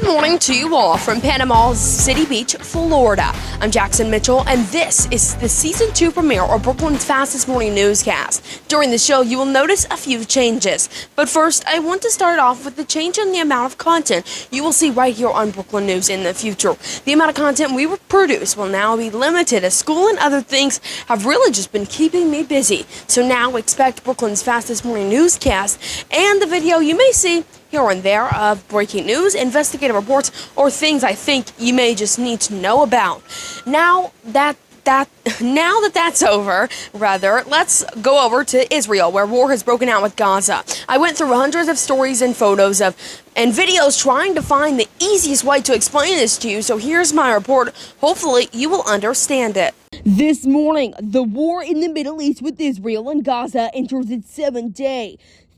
morning to you all from Panama City Beach, Florida. I'm Jackson Mitchell, and this is the Season 2 premiere of Brookland's fastest morning newscast. During the show, you will notice a few changes. But first, I want to start off with the change in the amount of content you will see right here on Brookland News in the future. The amount of content we produce will now be limited, as school and other things have really just been keeping me busy. So now expect Brookland's fastest morning newscast and the video you may see here and there of breaking news, investigative reports, or things I think you may just need to know about. Now that that's over, let's go over to Israel, where war has broken out with Gaza. I went through hundreds of stories and photos and videos trying to find the easiest way to explain this to you, so here's my report. Hopefully you will understand it. This morning, the war in the Middle East with Israel and Gaza enters its 7th day.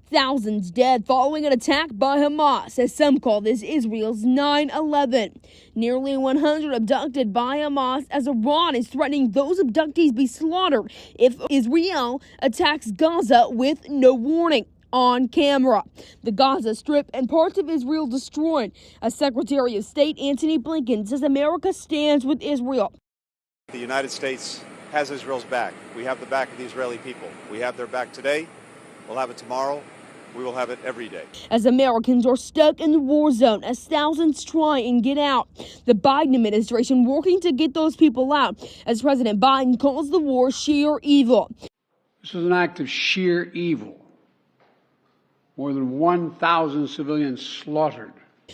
Thousands dead following an attack by Hamas, as some call this Israel's 9/11. Nearly 100 abducted by Hamas, as Iran is threatening those abductees be slaughtered if Israel attacks Gaza with no warning. On camera, the Gaza Strip and parts of Israel destroyed, as Secretary of State Antony Blinken says America stands with Israel. The United States has Israel's back. We have the back of the Israeli people. We have their back today. We'll have it tomorrow. We will have it every day. As Americans are stuck in the war zone, as thousands try and get out, the Biden administration working to get those people out, as President Biden calls the war sheer evil. This was an act of sheer evil. More than 1,000 civilians slaughtered.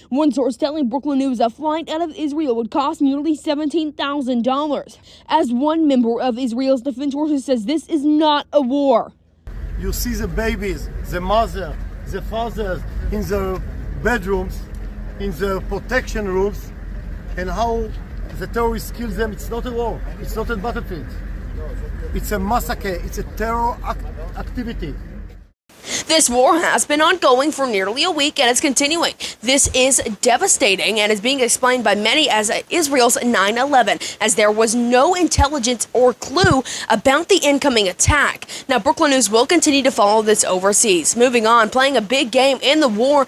One source telling Brookland News a flight out of Israel would cost nearly $17,000. As one member of Israel's defense forces says, this is not a war. You see the babies, the mother, the fathers in the bedrooms, in the protection rooms, and how the terrorists kill them. It's not a war. It's not a battlefield. It's a massacre. It's a terror activity. This war has been ongoing for nearly a week and is continuing. This is devastating and is being explained by many as Israel's 9/11, as there was no intelligence or clue about the incoming attack. Now, Brookland News will continue to follow this overseas. Moving on, playing a big game in the war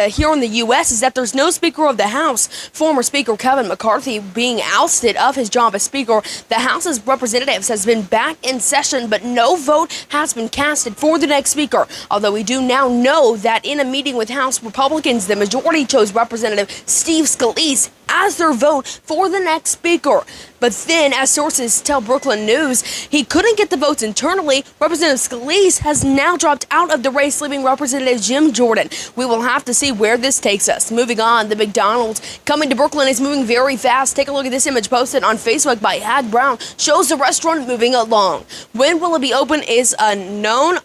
here in the U.S. is that there's no Speaker of the House. Former Speaker Kevin McCarthy being ousted of his job as Speaker. The House's representatives has been back in session, but no vote has been casted for the next Speaker. Although we do now know that in a meeting with House Republicans, the majority chose Representative Steve Scalise as their vote for the next Speaker. But then, as sources tell Brookland News, he couldn't get the votes internally. Representative Scalise has now dropped out of the race, leaving Representative Jim Jordan. We will have to see where this takes us. Moving on, the McDonald's coming to Brookland is moving very fast. Take a look at this image posted on Facebook by Hag Brown. Shows the restaurant moving along. When will it be open is unknown.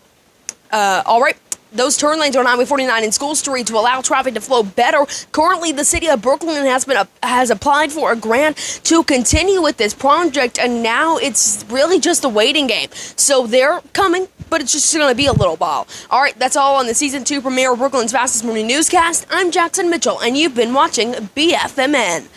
All right. Those turn lanes are on Highway 49 in School Street to allow traffic to flow better. Currently, the city of Brookland has applied for a grant to continue with this project, and now it's really just a waiting game. So they're coming, but it's just going to be a little while. All right, that's all on the Season 2 premiere of Brookland's fastest morning newscast. I'm Jackson Mitchell, and you've been watching BFMN.